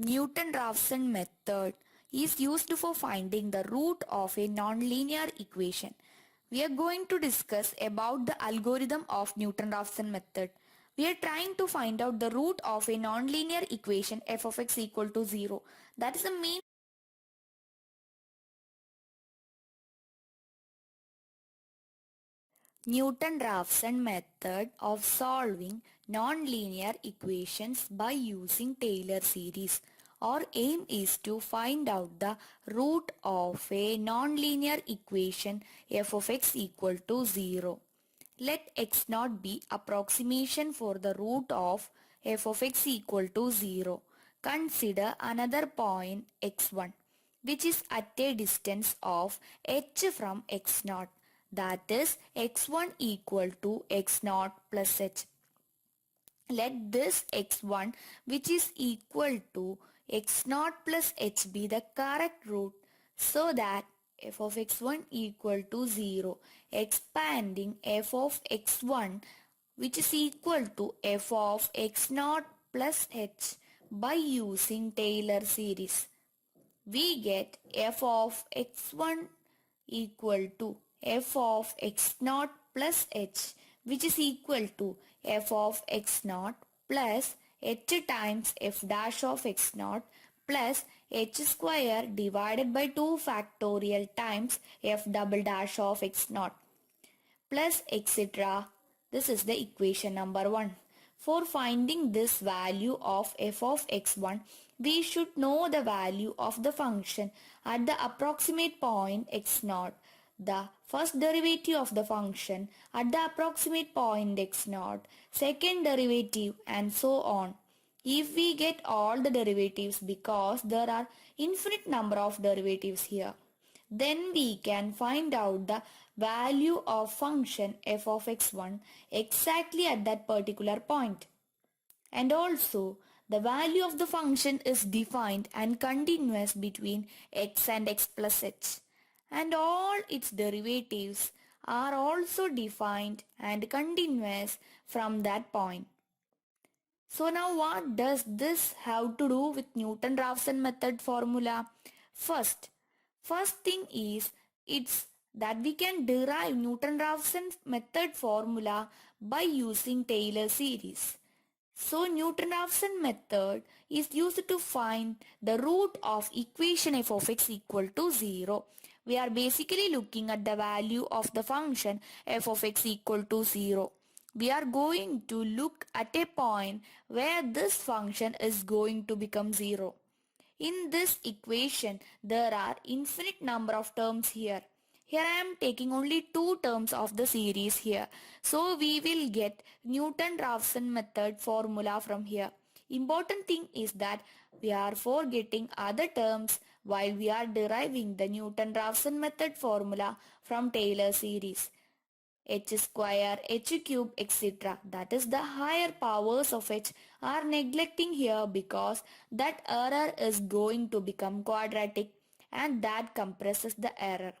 NewtonRaphson method is used for finding the root of a nonlinear equation. We are going to discuss about the algorithm of NewtonRaphson method. We are trying to find out the root of a nonlinear equation f of x equal to 0. That is the main Newton-Raphson method of solving nonlinear equations by using Taylor series. Our aim is to find out the root of a nonlinear equation f of x equal to 0. Let x naught be approximation for the root of f of x equal to 0. Consider another point x1 which is at a distance of h from x naught, that is x1 equal to x naught plus h. Let this x1 which is equal to x naught plus h be the correct root so that f of x1 equal to 0, expanding f of x1 which is equal to f of x naught plus h by using Taylor series. We get f of x1 equal to f of x naught plus h, which is equal to f of x naught plus h times f dash of x naught plus h square divided by 2 factorial times f double dash of x naught plus etc. This is the equation number 1. For finding this value of f of x1, we should know the value of the function at the approximate point x0, the first derivative of the function at the approximate point x0, second derivative, and so on. If we get all the derivatives, because there are infinite number of derivatives here, then we can find out the value of function f of x1 exactly at that particular point. And also, the value of the function is defined and continuous between x and x plus h. And all its derivatives are also defined and continuous from that point. So now what does this have to do with Newton-Raphson method formula? First thing is it's that we can derive Newton-Raphson method formula by using Taylor series. So Newton-Raphson method is used to find the root of equation f of x equal to 0. We are basically looking at the value of the function f of x equal to 0. We are going to look at a point where this function is going to become 0. In this equation, there are infinite number of terms here. Here I am taking only 2 terms of the series here. So we will get Newton-Raphson method formula from here. Important thing is that we are forgetting other terms while we are deriving the Newton-Raphson method formula from Taylor series. H square, h cube, etc. That is the higher powers of h are neglecting here because that error is going to become quadratic and that compresses the error.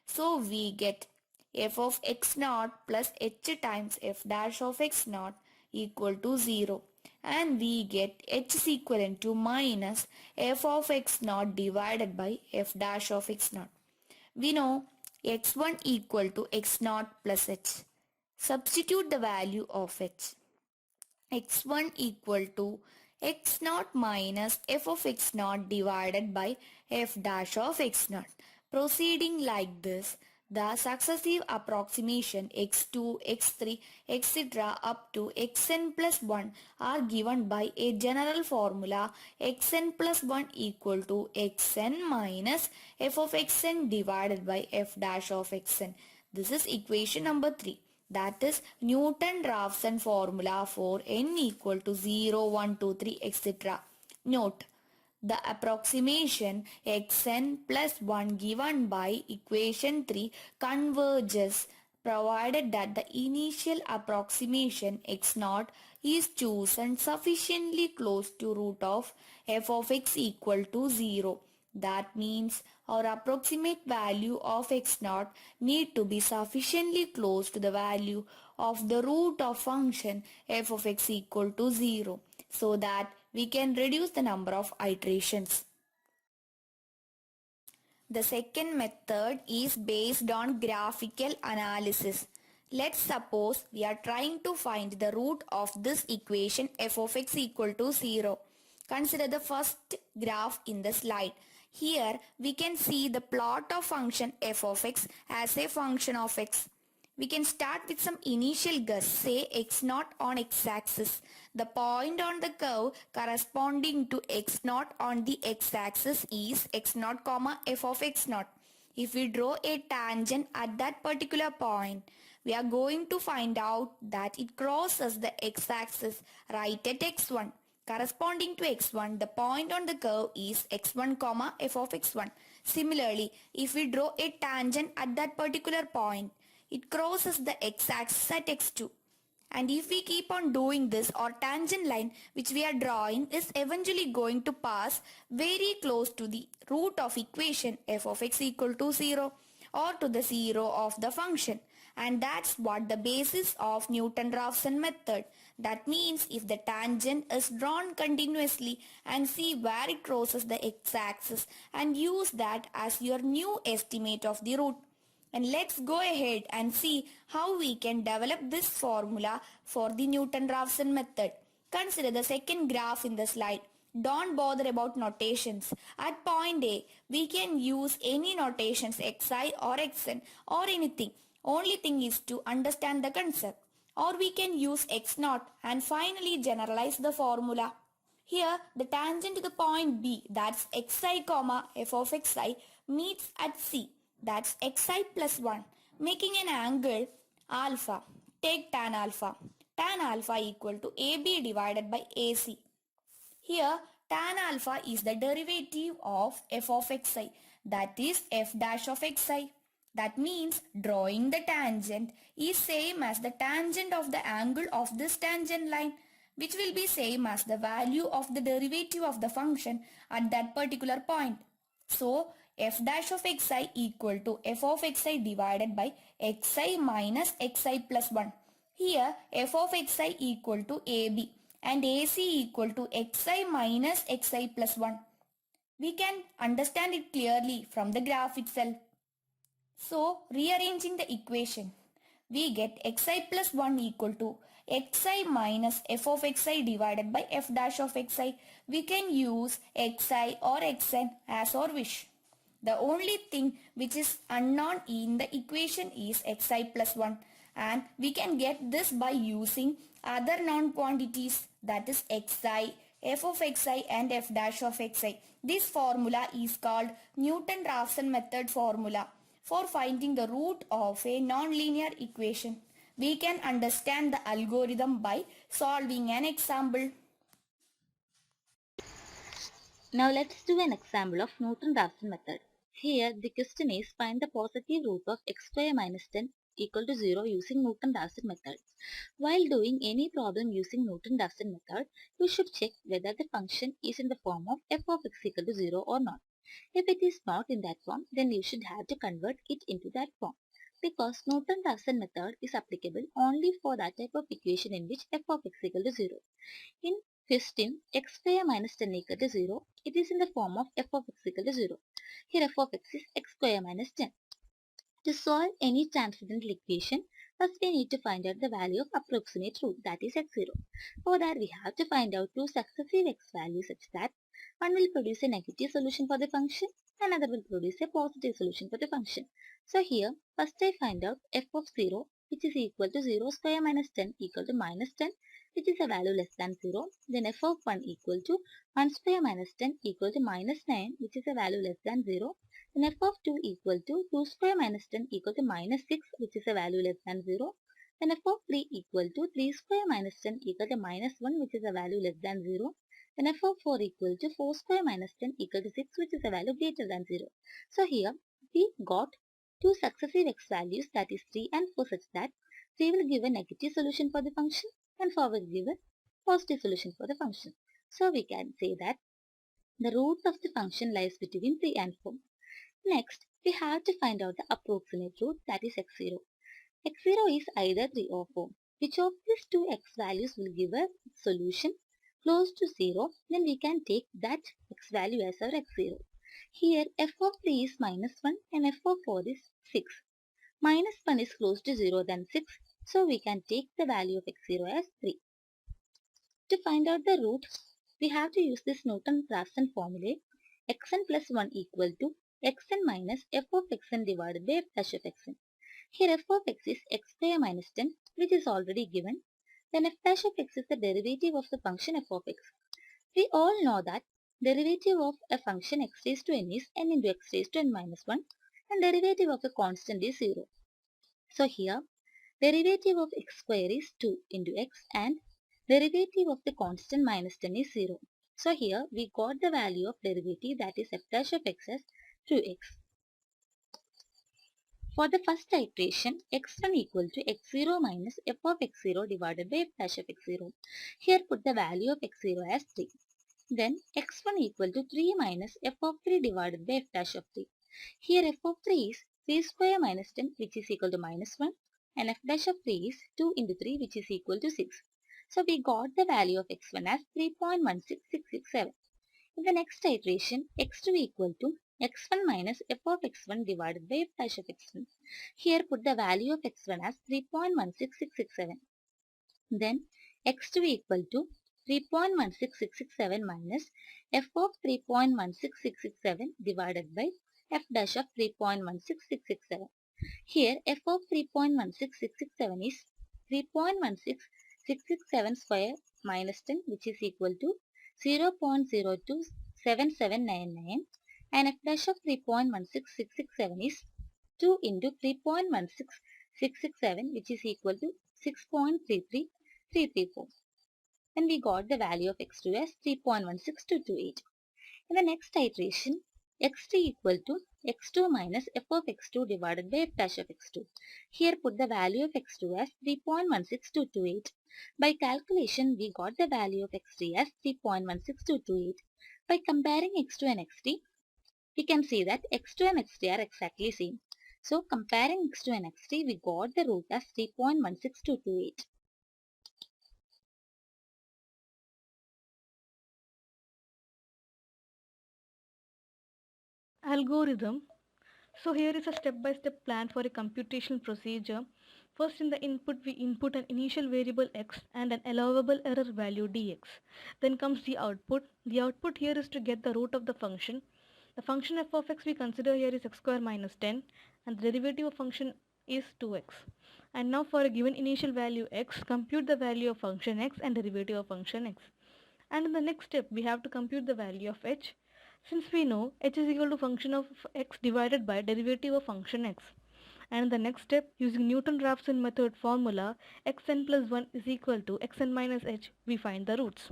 So we get f of x naught plus h times f dash of x naught equal to 0, and we get h is equivalent to minus f of x naught divided by f dash of x naught. We know x1 equal to x naught plus h. Substitute the value of h. x1 equal to x naught minus f of x naught divided by f dash of x naught. Proceeding like this, the successive approximation x2, x3, etc. up to xn plus 1 are given by a general formula xn plus 1 equal to xn minus f of xn divided by f dash of xn. This is equation number 3. That is Newton-Raphson formula for n equal to 0, 1, 2, 3, etc. Note: the approximation xn plus 1 given by equation 3 converges provided that the initial approximation x0 is chosen sufficiently close to root of f of x equal to 0. That means our approximate value of x0 need to be sufficiently close to the value of the root of function f of x equal to 0. so that we can reduce the number of iterations. The second method is based on graphical analysis. Let's suppose we are trying to find the root of this equation f of x equal to 0. Consider the first graph in the slide. Here we can see the plot of function f of x as a function of x. We can start with some initial guess, say x0 on x-axis. The point on the curve corresponding to x0 on the x-axis is x0 comma f of x0. If we draw a tangent at that particular point, we are going to find out that it crosses the x-axis right at x1. Corresponding to x1, the point on the curve is x1 comma f of x1. Similarly, if we draw a tangent at that particular point, it crosses the x-axis at x2. And if we keep on doing this, our tangent line which we are drawing is eventually going to pass very close to the root of equation f of x equal to 0 or to the 0 of the function. And that's what the basis of NewtonRaphson method. That means if the tangent is drawn continuously and see where it crosses the x-axis and use that as your new estimate of the root. And let's go ahead and see how we can develop this formula for the Newton-Raphson method. Consider the second graph in the slide. Don't bother about notations. At point A, we can use any notations xi or xn or anything. Only thing is to understand the concept. Or we can use x0 and finally generalize the formula. Here, the tangent to the point B, that's xi comma f of xi, meets at C, that's xi plus 1, making an angle alpha. Take tan alpha. Tan alpha equal to AB divided by AC. Here, tan alpha is the derivative of f of xi, that is f dash of xi. That means drawing the tangent is same as the tangent of the angle of this tangent line, which will be same as the value of the derivative of the function at that particular point. So, f dash of xi equal to f of xi divided by xi minus xi plus 1. Here, f of xi equal to AB and AC equal to xi minus xi plus 1. We can understand it clearly from the graph itself. So, rearranging the equation, we get xi plus 1 equal to xi minus f of xi divided by f dash of xi. We can use xi or xn as our wish. The only thing which is unknown in the equation is xi plus 1, and we can get this by using other known quantities, that is xi, f of xi and f dash of xi. This formula is called Newton-Raphson method formula for finding the root of a nonlinear equation. We can understand the algorithm by solving an example. Now let's do an example of Newton-Raphson method. Here the question is find the positive root of x square minus 10 equal to 0 using Newton-Raphson method. While doing any problem using Newton-Raphson method, you should check whether the function is in the form of f of x equal to 0 or not. If it is not in that form, then you should have to convert it into that form. Because Newton-Raphson method is applicable only for that type of equation in which f of x equal to 0. In question x square minus 10 equal to 0, it is in the form of f of x equal to 0. Here f of x is x square minus 10. To solve any transcendental equation, first we need to find out the value of approximate root, that is x0. For that we have to find out two successive x values such that one will produce a negative solution for the function, another will produce a positive solution for the function. So here, first I find out f of 0, which is equal to 0 square minus 10 equal to minus 10, which is a value less than 0. Then f of 1 equal to 1 square minus 10 equal to minus 9, which is a value less than 0. Then f of 2 equal to 2 square minus 10 equal to minus 6, which is a value less than 0. Then f of 3 equal to 3 square minus 10 equal to minus 1, which is a value less than 0. Then f of 4 equal to 4 square minus 10 equal to 6, which is a value greater than 0. So here we got two successive x values, that is 3 and 4, such that 3 will give a negative solution for the function and 4 will give a positive solution for the function. So we can say that the root of the function lies between 3 and 4. Next, we have to find out the approximate root, that is x0. x0 is either 3 or 4. Which of these two x values will give a solution close to 0, then we can take that x value as our x0. Here f of 3 is minus 1 and f of 4 is 6. Minus 1 is close to 0 than 6, so we can take the value of x0 as 3. To find out the root, we have to use this NewtonRaphson formula. Xn plus 1 equal to xn minus f of xn divided by f dash of xn. Here f of x is x square minus 10, which is already given. Then f dash of x is the derivative of the function f of x. We all know that derivative of a function x raised to n is n into x raised to n minus 1 and derivative of a constant is 0. So here derivative of x square is 2 into x and derivative of the constant minus 10 is 0. So here we got the value of derivative, that is f dash of x as 2x. For the first iteration, x1 equal to x0 minus f of x0 divided by f dash of x0. Here put the value of x0 as 3. Then x1 equal to 3 minus f of 3 divided by f dash of 3. Here f of 3 is 3 square minus 10, which is equal to minus 1, and f dash of 3 is 2 into 3, which is equal to 6. So we got the value of x1 as 3.16667. In the next iteration, x2 equal to x1 minus f of x1 divided by f dash of x1. Here put the value of x1 as 3.16667. Then x2 equal to 3.16667 minus f of 3.16667 divided by f dash of 3.16667. Here f of 3.16667 is 3.16667 square minus 10, which is equal to 0.027799, and f dash of 3.16667 is 2 into 3.16667, which is equal to 6.33334. And we got the value of x2 as 3.16228. In the next iteration, x3 equal to x2 minus f of x2 divided by f dash of x2. Here put the value of x2 as 3.16228. By calculation, we got the value of x3 as 3.16228. By comparing x2 and x3, we can see that x2 and x3 are exactly same. So comparing x2 and x3, we got the root as 3.16228. Algorithm. So here is a step-by-step plan for a computational procedure. First, in the input we input an initial variable x and an allowable error value dx. Then comes the output. The output here is to get the root of the function. The function f of x we consider here is x square minus 10 and the derivative of function is 2x. And now for a given initial value x, compute the value of function x and derivative of function x. And in the next step we have to compute the value of h, since we know h is equal to function of x divided by derivative of function x. And in the next step, using Newton-Raphson method formula, xn plus 1 is equal to xn minus h, we find the roots.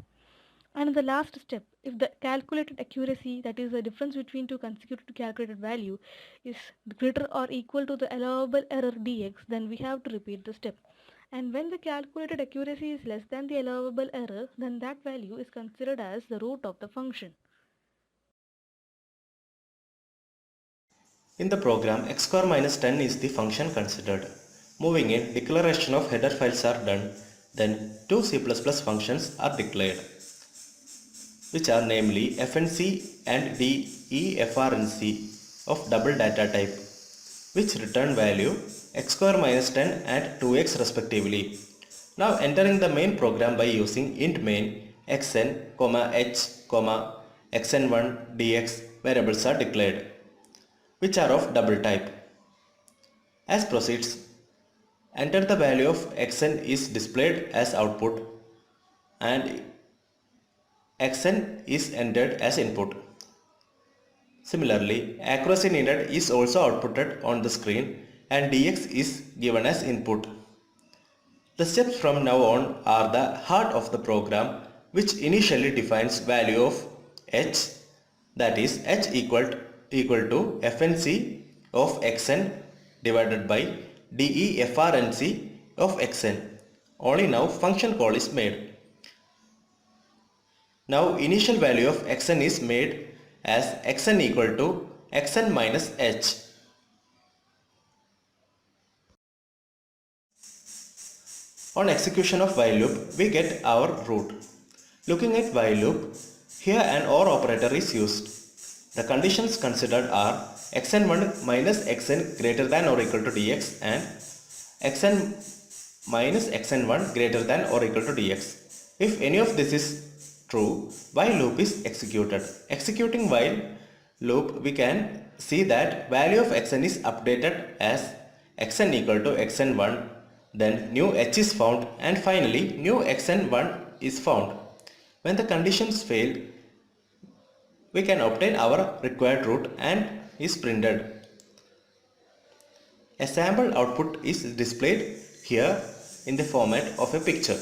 And in the last step, if the calculated accuracy, that is the difference between two consecutive calculated value, is greater or equal to the allowable error dx, then we have to repeat the step. And when the calculated accuracy is less than the allowable error, then that value is considered as the root of the function. In the program, x square minus 10 is the function considered. Moving in, declaration of header files are done. Then two C++ functions are declared, which are namely fnc and defrnc of double data type, which return value x square minus 10 and 2x respectively. Now entering the main program by using int main xn, h, xn1 dx variables are declared, which are of double type. As proceeds, enter the value of xn is displayed as output and xn is entered as input. Similarly, accuracy needed is also outputted on the screen and dx is given as input. The steps from now on are the heart of the program, which initially defines value of h, that is h equal to fnc of xn divided by defrnc of xn. Only now function call is made. Now initial value of xn is made as xn equal to xn minus h. On execution of while loop, we get our root. Looking at while loop, here an OR operator is used. The conditions considered are xn1 minus xn greater than or equal to dx and xn minus xn1 greater than or equal to dx. If any of this is true, while loop is executed. Executing while loop, we can see that value of xn is updated as xn equal to xn1, then new h is found, and finally new xn1 is found. When the conditions fail, we can obtain our required root and is printed. A sample output is displayed here in the format of a picture.